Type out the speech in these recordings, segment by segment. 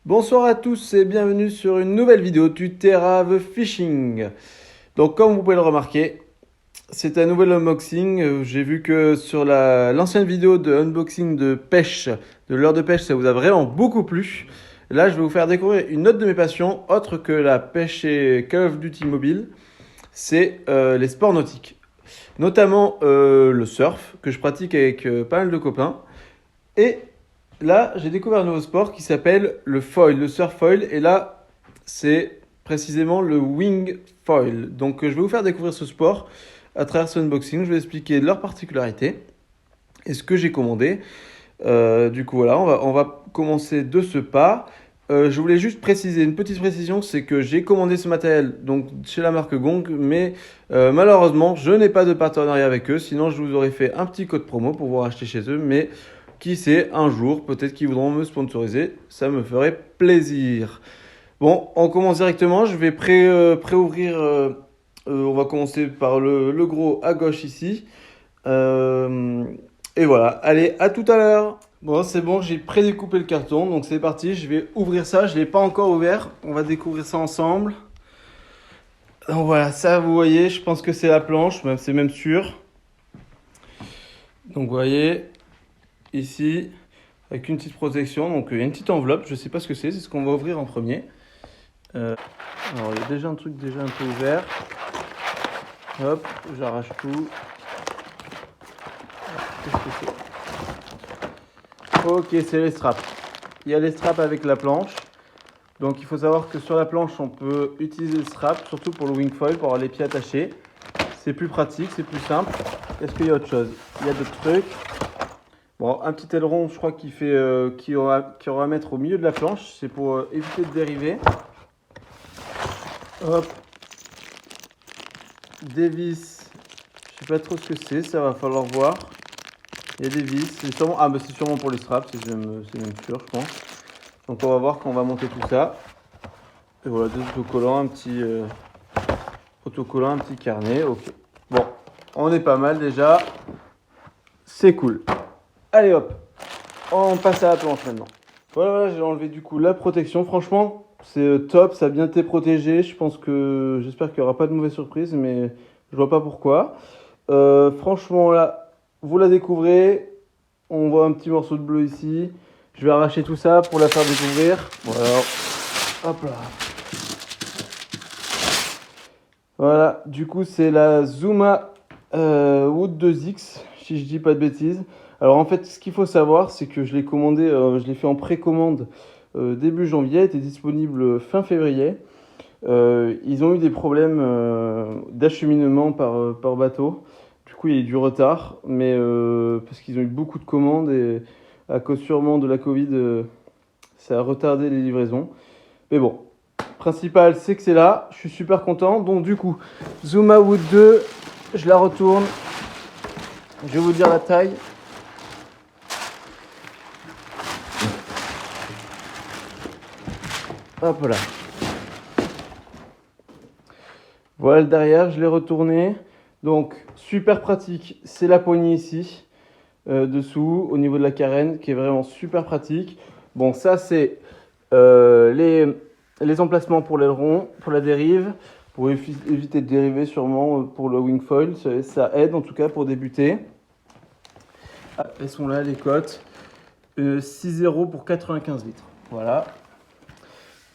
Bonsoir à tous et bienvenue sur une nouvelle vidéo du Terra The Fishing. Donc comme vous pouvez le remarquer, c'est un nouvel unboxing. J'ai vu que sur l'ancienne vidéo de unboxing de pêche, de l'heure de pêche, ça vous a vraiment beaucoup plu. Là, je vais vous faire découvrir une autre de mes passions, autre que la pêche et Call of Duty mobile, c'est les sports nautiques. Notamment le surf, que je pratique avec pas mal de copains. Et là, j'ai découvert un nouveau sport qui s'appelle le foil, le surf foil. Et là, c'est précisément le wing foil. Donc, je vais vous faire découvrir ce sport à travers ce unboxing. Je vais expliquer leurs particularités et ce que j'ai commandé. Du coup, voilà, on va commencer de ce pas. Je voulais juste préciser une petite précision, c'est que j'ai commandé ce matériel donc chez la marque Gong, mais malheureusement, je n'ai pas de partenariat avec eux. Sinon, je vous aurais fait un petit code promo pour vous racheter chez eux, mais qui sait, un jour, peut-être qu'ils voudront me sponsoriser, ça me ferait plaisir. Bon, on commence directement, je vais préouvrir, on va commencer par le gros à gauche ici. Euh, et voilà, allez, à tout à l'heure. Bon, c'est bon, j'ai prédécoupé le carton, donc c'est parti, je vais ouvrir ça, je ne l'ai pas encore ouvert, on va découvrir ça ensemble. Donc voilà, ça vous voyez, je pense que c'est la planche, c'est même sûr. Donc vous voyez, ici, avec une petite protection, donc il y a une petite enveloppe, je ne sais pas ce que c'est ce qu'on va ouvrir en premier. Alors il y a déjà un truc déjà un peu ouvert. Hop, j'arrache tout. Qu'est-ce que c'est? Ok, c'est les straps. Il y a les straps avec la planche. Donc il faut savoir que sur la planche, on peut utiliser le strap, surtout pour le wing foil, pour avoir les pieds attachés. C'est plus pratique, c'est plus simple. Est-ce qu'il y a autre chose? Il y a d'autres trucs. Bon, un petit aileron, je crois qu'il aura à mettre au milieu de la planche. C'est pour éviter de dériver. Hop. Des vis. Je sais pas trop ce que c'est, ça va falloir voir. Il y a des vis. C'est sûrement, c'est sûrement pour les straps, c'est même sûr, je pense. Donc on va voir quand on va monter tout ça. Et voilà, deux autocollants, un petit autocollant, un petit carnet. Ok. Bon, on est pas mal déjà. C'est cool. Allez hop, on passe à la planche maintenant. Voilà, j'ai enlevé du coup la protection. Franchement, c'est top, ça a bien été protégé. J'espère qu'il n'y aura pas de mauvaise surprise, mais je vois pas pourquoi. Franchement, là, vous la découvrez. On voit un petit morceau de bleu ici. Je vais arracher tout ça pour la faire découvrir. Voilà. Hop là. Voilà, du coup, c'est la Zuma Wood 2X, si je dis pas de bêtises. Alors en fait, ce qu'il faut savoir, c'est que je l'ai commandé, je l'ai fait en précommande début janvier, elle était disponible fin février. Ils ont eu des problèmes d'acheminement par bateau. Du coup, il y a eu du retard, mais parce qu'ils ont eu beaucoup de commandes et à cause sûrement de la Covid, ça a retardé les livraisons. Mais bon, principal, c'est que c'est là. Je suis super content. Donc du coup, Zuma Wood 2, je la retourne. Je vais vous dire la taille. Hop là. Voilà le derrière, je l'ai retourné. Donc super pratique, c'est la poignée ici, dessous, au niveau de la carène, qui est vraiment super pratique. Bon, ça c'est les emplacements pour l'aileron, pour la dérive, pour éviter de dériver sûrement pour le wing foil. Ça aide en tout cas pour débuter. Ah, elles sont là les cotes. 6,0 pour 95 litres. Voilà.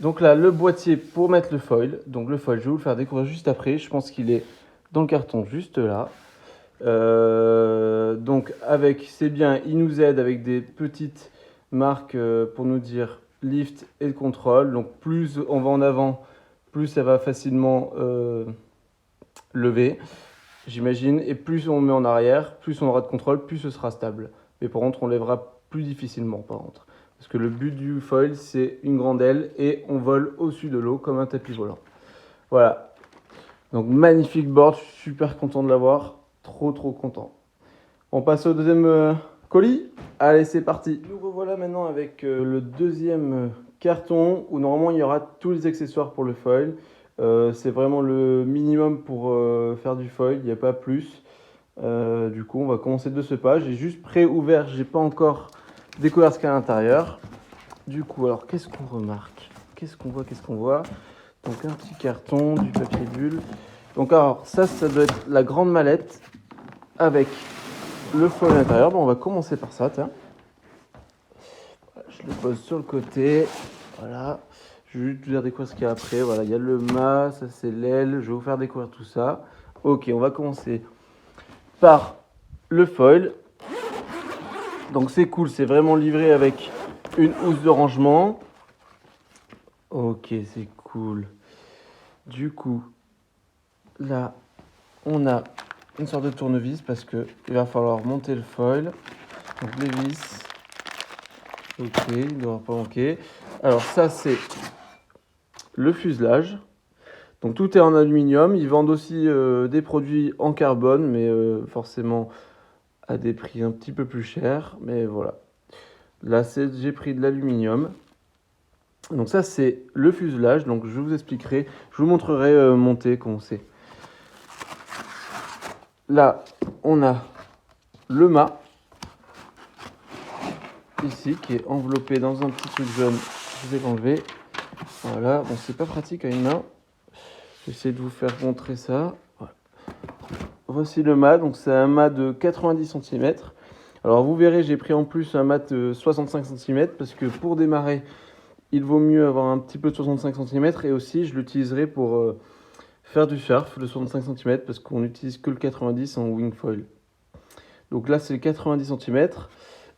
Donc là, le boîtier pour mettre le foil. Donc le foil, je vais vous le faire découvrir juste après. Je pense qu'il est dans le carton juste là. Donc c'est bien, il nous aide avec des petites marques pour nous dire lift et contrôle. Donc plus on va en avant, plus ça va facilement lever, j'imagine. Et plus on met en arrière, plus on aura de contrôle, plus ce sera stable. Mais par contre, on lèvera plus difficilement par contre. Parce que le but du foil, c'est une grande aile et on vole au-dessus de l'eau comme un tapis volant. Voilà. Donc magnifique board, je suis super content de l'avoir. Trop content. On passe au deuxième colis. Allez, c'est parti. Nous revoilà maintenant avec le deuxième carton où normalement il y aura tous les accessoires pour le foil. C'est vraiment le minimum pour faire du foil, il n'y a pas plus. Du coup, on va commencer de ce pas. J'ai juste pré-ouvert, j'ai pas encore découvert ce qu'il y a à l'intérieur. Du coup, alors qu'est-ce qu'on remarque? Qu'est-ce qu'on voit? Donc un petit carton, du papier bulle. Donc alors ça doit être la grande mallette avec le foil à l'intérieur. Bon, on va commencer par ça, tiens. Je le pose sur le côté. Voilà. Je vais juste vous faire découvrir ce qu'il y a après. Voilà, il y a le mât, ça c'est l'aile. Je vais vous faire découvrir tout ça. Ok, on va commencer par le foil. Donc c'est cool, c'est vraiment livré avec une housse de rangement. Ok, c'est cool. Du coup, là, on a une sorte de tournevis parce que il va falloir monter le foil. Donc les vis. Ok, il ne devra pas manquer. Alors ça, c'est le fuselage. Donc tout est en aluminium. Ils vendent aussi des produits en carbone, mais forcément à des prix un petit peu plus chers. Mais voilà. Là, j'ai pris de l'aluminium. Donc ça, c'est le fuselage. Donc je vous expliquerai, je vous montrerai monter comment c'est. Là, on a le mât. Ici, qui est enveloppé dans un petit truc jaune. Je vais l'enlever. Voilà. Bon, c'est pas pratique à une main. J'essaie de vous faire montrer ça. Voilà. Voici le mât. Donc c'est un mât de 90 cm. Alors vous verrez, j'ai pris en plus un mât de 65 cm parce que pour démarrer, il vaut mieux avoir un petit peu de 65 cm et aussi je l'utiliserai pour faire du surf, le 65 cm, parce qu'on n'utilise que le 90 en wing foil. Donc là c'est le 90 cm.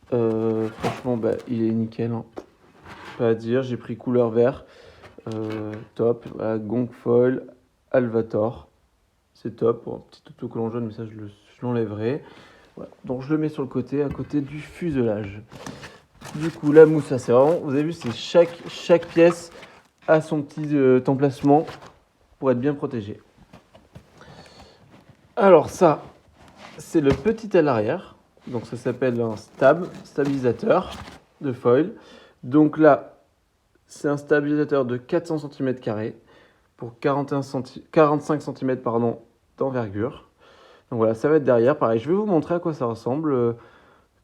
Franchement, il est nickel, hein. Pas à dire, j'ai pris couleur vert. Top, voilà, Gong Foil, Alvator. C'est top. Bon, petit autocollant jaune, mais ça je l'enlèverai. Voilà. Donc je le mets sur le côté, à côté du fuselage. Du coup, la mousse, ça c'est vraiment, vous avez vu, c'est chaque pièce a son petit emplacement pour être bien protégé. Alors ça, c'est le petit à l'arrière. Donc ça s'appelle un stabilisateur de foil. Donc là, c'est un stabilisateur de 400 cm² pour 45 cm d'envergure. Donc voilà, ça va être derrière. Pareil, je vais vous montrer à quoi ça ressemble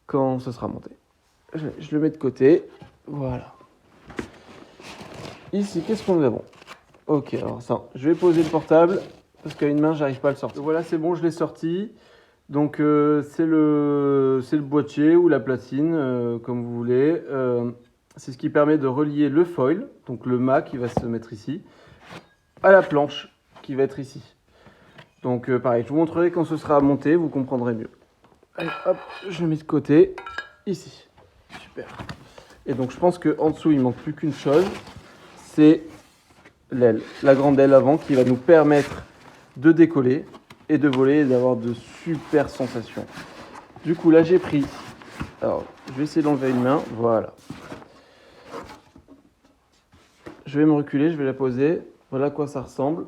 quand ce sera monté. Je le mets de côté. Voilà. Ici, qu'est-ce qu'on nous avons? Ok, alors ça, je vais poser le portable parce qu'à une main, j'arrive pas à le sortir. Donc voilà, c'est bon, je l'ai sorti. Donc c'est le boîtier ou la platine, comme vous voulez. C'est ce qui permet de relier le foil, donc le mât qui va se mettre ici, à la planche qui va être ici. Donc pareil, je vous montrerai quand ce sera monté, vous comprendrez mieux. Allez, hop, je le mets de côté, ici. Super. Et donc je pense qu'en dessous, il ne manque plus qu'une chose, c'est l'aile, la grande aile avant qui va nous permettre de décoller et de voler et d'avoir de super sensations. Du coup, là, j'ai pris... Alors, je vais essayer d'enlever une main. Voilà. Je vais me reculer, je vais la poser. Voilà à quoi ça ressemble.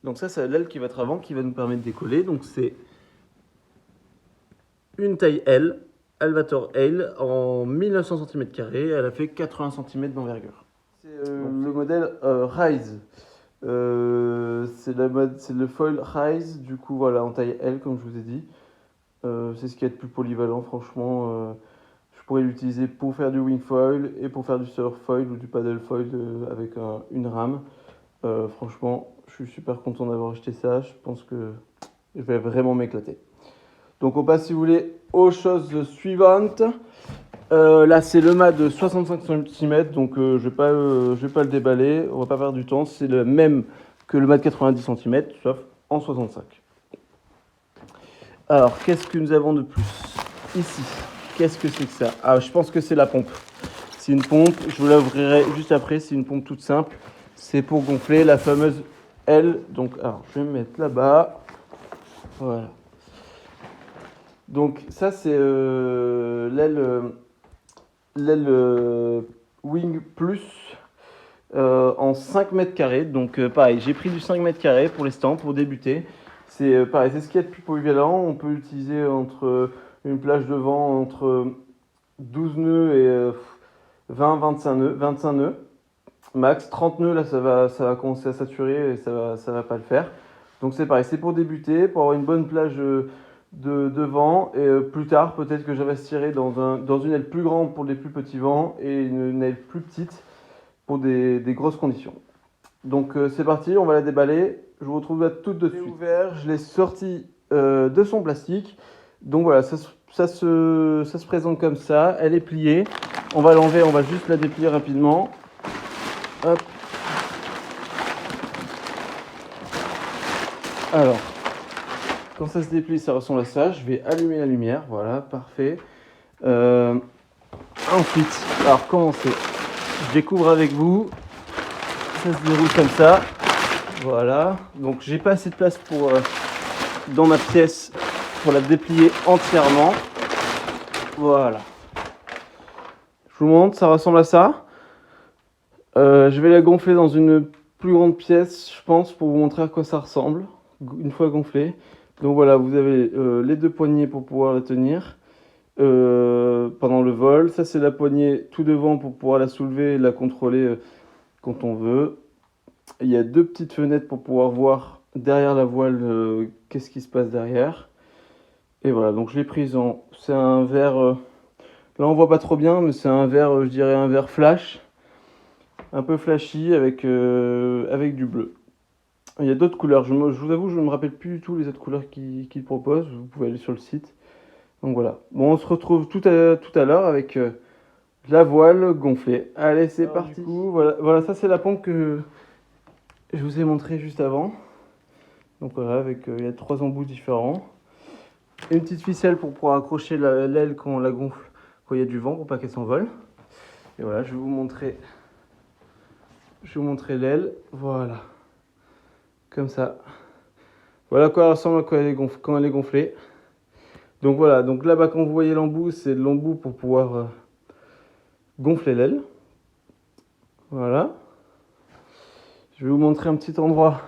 Donc ça, c'est l'aile qui va être avant, qui va nous permettre de décoller. Donc c'est une taille L, Alvator L, en 1900 cm². Elle a fait 80 cm d'envergure. C'est le modèle Rise. C'est le foil Rise, du coup voilà, en taille L comme je vous ai dit. C'est ce qui est le plus polyvalent, franchement. Je pourrais l'utiliser pour faire du wing foil et pour faire du surf foil ou du paddle foil avec une rame. Franchement, je suis super content d'avoir acheté ça. Je pense que je vais vraiment m'éclater. Donc on passe, si vous voulez, aux choses suivantes. Là, c'est le mât de 65 cm, donc je vais pas le déballer. On va pas perdre du temps. C'est le même que le mât de 90 cm, sauf en 65. Alors, qu'est-ce que nous avons de plus ici? Qu'est-ce que c'est que ça? Ah, je pense que c'est la pompe. C'est une pompe, je vous l'ouvrirai juste après, c'est une pompe toute simple. C'est pour gonfler la fameuse aile. Donc, alors, je vais me mettre là-bas. Voilà. Donc, ça, c'est l'aile Wing Plus en 5 mètres carrés. Donc, pareil, j'ai pris du 5 mètres carrés pour l'instant, pour débuter. C'est pareil, c'est ce qui est le plus polyvalent. On peut l'utiliser entre une plage de vent entre 12 nœuds et 25 nœuds. Max 30 nœuds, là ça va commencer à saturer et ça va pas le faire. Donc c'est pareil, c'est pour débuter, pour avoir une bonne plage de vent. Et plus tard, peut-être que j'investirai dans une aile plus grande pour les plus petits vents et une aile plus petite pour des grosses conditions. Donc c'est parti, on va la déballer. Je vous retrouve là tout de suite. Ouvert, je l'ai sorti de son plastique. Donc voilà, ça se présente comme ça. Elle est pliée. On va l'enlever, on va juste la déplier rapidement. Hop. Alors, quand ça se déplie, ça ressemble à ça. Je vais allumer la lumière. Voilà, parfait. Ensuite, alors commencer. Je découvre avec vous. Ça se déroule comme ça. Voilà. Donc j'ai pas assez de place pour dans ma pièce pour la déplier entièrement. Voilà. Je vous montre, ça ressemble à ça. Je vais la gonfler dans une plus grande pièce, je pense, pour vous montrer à quoi ça ressemble une fois gonflée. Donc voilà, vous avez les deux poignées pour pouvoir la tenir pendant le vol. Ça, c'est la poignée tout devant pour pouvoir la soulever et la contrôler quand on veut. Il y a deux petites fenêtres pour pouvoir voir derrière la voile qu'est-ce qui se passe derrière. Et voilà, donc je l'ai prise en... C'est un verre... là, on voit pas trop bien, mais c'est un verre, je dirais un verre flash. Un peu flashy avec du bleu. Il y a d'autres couleurs. Je vous avoue, je ne me rappelle plus du tout les autres couleurs qu'ils proposent. Vous pouvez aller sur le site. Donc voilà. Bon, on se retrouve tout à l'heure avec la voile gonflée. Allez, c'est parti. Du coup, voilà, ça c'est la pompe que je vous ai montré juste avant. Donc voilà, avec il y a 3 embouts différents. Et une petite ficelle pour pouvoir accrocher l'aile quand on la gonfle, quand il y a du vent, pour pas qu'elle s'envole. Et voilà, je vais vous montrer l'aile. Voilà. Comme ça. Voilà à quoi elle ressemble quand elle est gonflée. Donc voilà, donc là-bas quand vous voyez l'embout, c'est l'embout pour pouvoir gonfler l'aile. Voilà. Je vais vous montrer un petit endroit.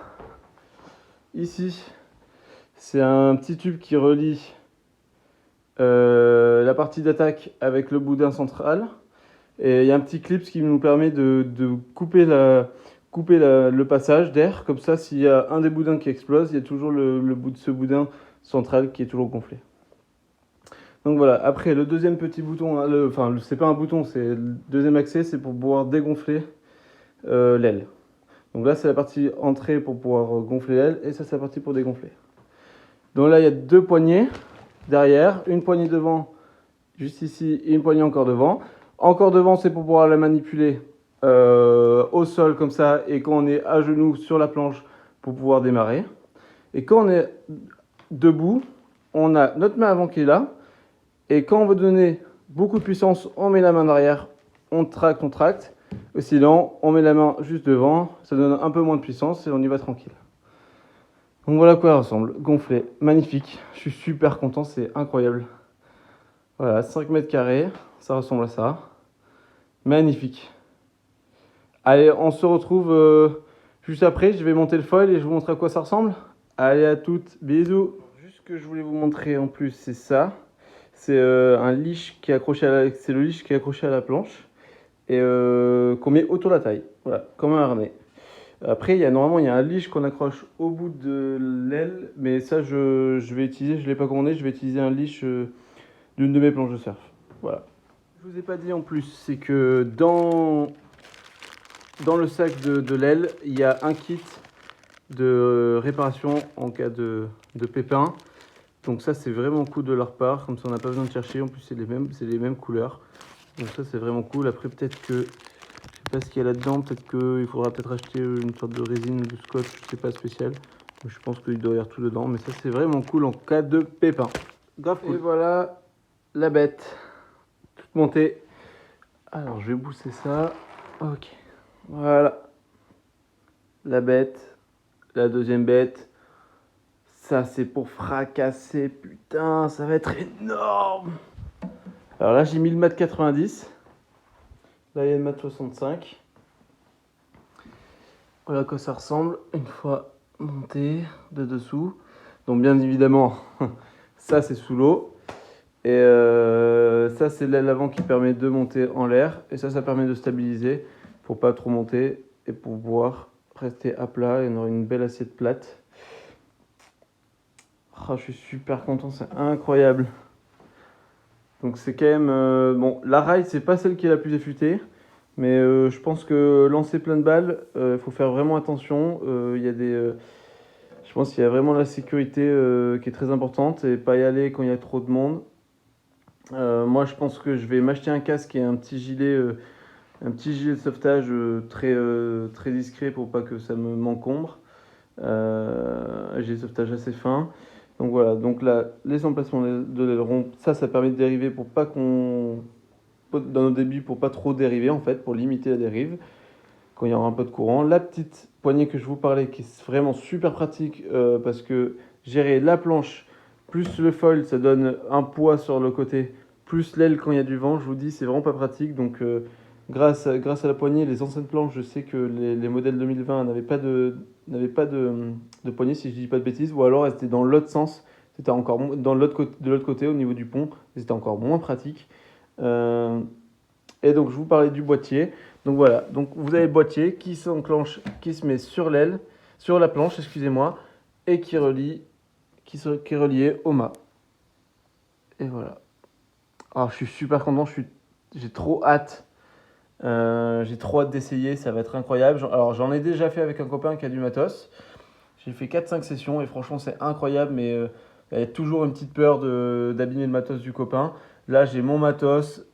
Ici, c'est un petit tube qui relie la partie d'attaque avec le boudin central. Et il y a un petit clip qui nous permet de couper le passage d'air. Comme ça, s'il y a un des boudins qui explose, il y a toujours le bout de ce boudin central qui est toujours gonflé. Donc voilà, après le deuxième petit bouton, c'est pas un bouton, c'est le deuxième accès, c'est pour pouvoir dégonfler l'aile. Donc là, c'est la partie entrée pour pouvoir gonfler l'aile, et ça, c'est la partie pour dégonfler. Donc là, il y a deux poignées derrière, une poignée devant, juste ici, et une poignée encore devant. Encore devant, c'est pour pouvoir la manipuler au sol comme ça, et quand on est à genoux sur la planche, pour pouvoir démarrer. Et quand on est debout, on a notre main avant qui est là, et quand on veut donner beaucoup de puissance, on met la main derrière, on tracte. Sinon, on met la main juste devant, ça donne un peu moins de puissance et on y va tranquille. Donc voilà à quoi elle ressemble, gonflé, magnifique. Je suis super content, c'est incroyable. Voilà, 5 mètres carrés, ça ressemble à ça. Magnifique. Allez, on se retrouve juste après, je vais monter le foil et je vous montre à quoi ça ressemble. Allez, à toutes, bisous. Juste ce que je voulais vous montrer en plus, c'est ça. C'est un leash qui est accroché c'est le leash qui est accroché à la planche et qu'on met autour de la taille, voilà, comme un harnais. Après, normalement, il y a un leash qu'on accroche au bout de l'aile, mais ça, je vais utiliser, je ne l'ai pas commandé, je vais utiliser un leash d'une de mes planches de surf. Voilà. Je vous ai pas dit en plus, c'est que dans le sac de l'aile, il y a un kit de réparation en cas de pépin. Donc ça, c'est vraiment cool de leur part, comme ça on n'a pas besoin de chercher, en plus c'est les mêmes couleurs. Donc ça, c'est vraiment cool. Après, peut-être que, je sais pas ce qu'il y a là-dedans, peut-être qu'il faudra acheter une sorte de résine ou de scotch, je sais pas, spécial. Je pense qu'il doit y avoir tout dedans, mais ça, c'est vraiment cool en cas de pépin. Grave cool. Et voilà la bête, toute montée. Alors, je vais pousser ça. Ok, voilà. La bête, la deuxième bête. Ça, c'est pour fracasser, putain, ça va être énorme. Alors là, j'ai mis le 1,90 m. Là, il y a le 1,65 m. Voilà à quoi ça ressemble une fois monté de dessous. Donc, bien évidemment, ça, c'est sous l'eau. Et ça, c'est l'aile avant qui permet de monter en l'air. Et ça permet de stabiliser pour pas trop monter et pour pouvoir rester à plat. Et on aura une belle assiette plate. Oh, je suis super content, c'est incroyable. Donc c'est quand même... bon, la rail, c'est pas celle qui est la plus affûtée. Mais je pense que lancer plein de balles, il faut faire vraiment attention. Il y a je pense qu'il y a vraiment la sécurité qui est très importante et pas y aller quand il y a trop de monde. Moi, je pense que je vais m'acheter un casque et un petit gilet de sauvetage très discret pour pas que ça m'encombre. Un gilet de sauvetage assez fin. Donc voilà, donc là, les emplacements de l'aileron, ça permet de dériver pour pas qu'on... dans nos débuts, pour pas trop dériver en fait, pour limiter la dérive quand il y aura un peu de courant. La petite poignée que je vous parlais qui est vraiment super pratique parce que gérer la planche plus le foil, ça donne un poids sur le côté, plus l'aile quand il y a du vent, je vous dis, c'est vraiment pas pratique. Donc grâce à la poignée, les anciennes planches, je sais que les modèles 2020 n'avaient pas de poignée, si je dis pas de bêtises, ou alors elles étaient dans l'autre sens, c'était encore dans de l'autre côté, au niveau du pont, c'était encore moins pratique. Euh, et donc, je vous parlais du boîtier. Donc voilà, donc vous avez le boîtier qui s'enclenche, qui se met sur l'aile, sur la planche, excusez-moi, et qui est relié au mât. Et voilà. Alors, je suis super content, j'ai trop hâte. J'ai trop hâte d'essayer, ça va être incroyable. Alors, j'en ai déjà fait avec un copain qui a du matos. J'ai fait 4-5 sessions et franchement, c'est incroyable, mais il y a toujours une petite peur d'abîmer le matos du copain. Là, j'ai mon matos.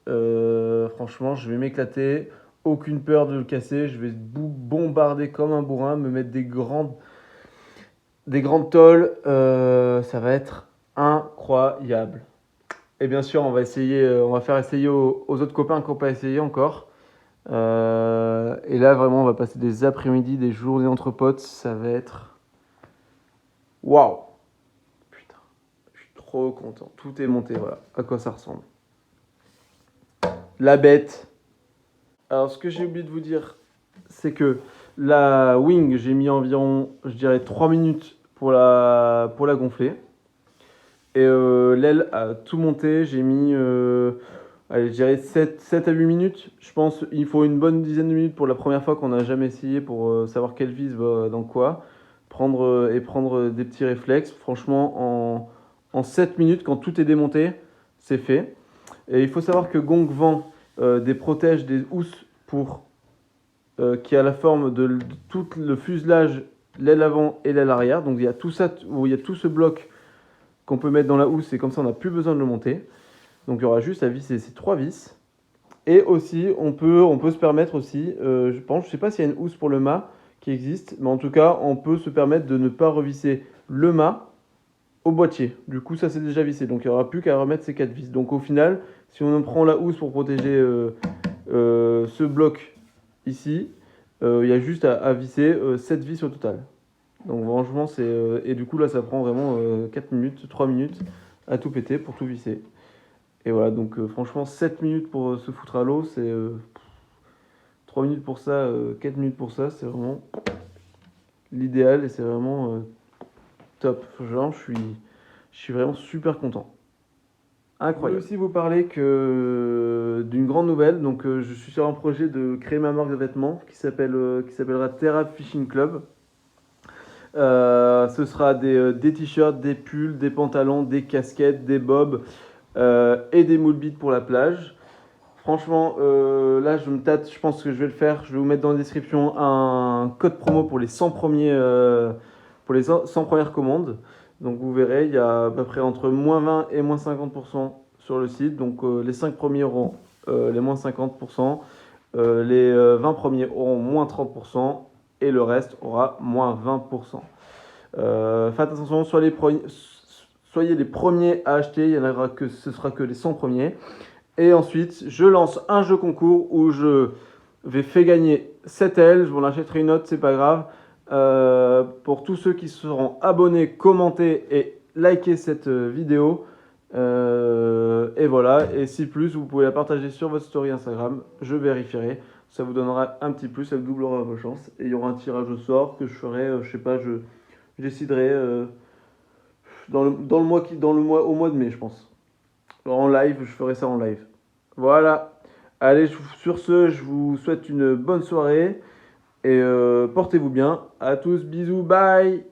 Franchement, je vais m'éclater. Aucune peur de le casser. Je vais bombarder comme un bourrin, me mettre des grandes tôles. Ça va être incroyable. Et bien sûr, on va faire essayer aux autres copains qui n'ont pas essayé encore. Et là, vraiment, on va passer des après-midi, des journées entre potes. Ça va être waouh! Putain, je suis trop content. Tout est monté, voilà. À quoi ça ressemble. La bête. Alors, ce que j'ai oublié de vous dire, c'est que la wing, j'ai mis environ, je dirais, 3 minutes pour la gonfler. Et l'aile a tout monté, j'ai mis, allez, je dirais 7 à 8 minutes. Je pense qu'il faut une bonne dizaine de minutes pour la première fois qu'on n'a jamais essayé pour savoir quelle vis va dans quoi. Prendre des petits réflexes. Franchement, en 7 minutes, quand tout est démonté, c'est fait. Et il faut savoir que Gong vend des protèges, des housses qui a la forme de tout le fuselage, l'aile avant et l'aile arrière. Donc il y a tout ça, il y a tout ce bloc qu'on peut mettre dans la housse et comme ça on n'a plus besoin de le monter. Donc il y aura juste à visser ces 3 vis. Et aussi, on peut se permettre aussi, je pense, je sais pas s'il y a une housse pour le mât qui existe, mais en tout cas, on peut se permettre de ne pas revisser le mât au boîtier. Du coup, ça c'est déjà vissé, donc il n'y aura plus qu'à remettre ces 4 vis. Donc au final, si on prend la housse pour protéger ce bloc ici, il y a juste à visser 7 vis au total. Donc franchement, et du coup là, ça prend vraiment 4 minutes, 3 minutes à tout péter pour tout visser. Et voilà, donc franchement, 7 minutes pour se foutre à l'eau, c'est 3 minutes pour ça, 4 minutes pour ça, c'est vraiment l'idéal et c'est vraiment top. Genre, je suis vraiment super content. Incroyable. Je voulais aussi vous parler d'une grande nouvelle. Donc, je suis sur un projet de créer ma marque de vêtements qui s'appellera Terra Fishing Club. Ce sera des t-shirts, des pulls, des pantalons, des casquettes, des bobs et des moules bites pour la plage. Franchement, là, je me tâte, je pense que je vais le faire. Je vais vous mettre dans la description un code promo pour les 100 pour les 100 premières commandes. Donc vous verrez, il y a à peu près entre moins 20 et moins 50% sur le site. Donc les 5 premiers auront les moins 50%, les 20 premiers auront moins 30% et le reste aura moins 20%. Faites attention, soyez les premiers à acheter, ce sera que les 100 premiers. Et ensuite, je lance un jeu concours où je vais faire gagner cette aile. Je vous en achèterai une autre, c'est pas grave. Pour tous ceux qui seront abonnés, commenter et liker cette vidéo. Et voilà. Et si plus, vous pouvez la partager sur votre story Instagram. Je vérifierai. Ça vous donnera un petit plus, ça vous doublera vos chances. Et il y aura un tirage au sort que je ferai, je sais pas, je déciderai au mois de mai, je pense. En live, je ferai ça en live. Voilà. Allez, sur ce, je vous souhaite une bonne soirée et portez-vous bien. À tous, bisous, bye.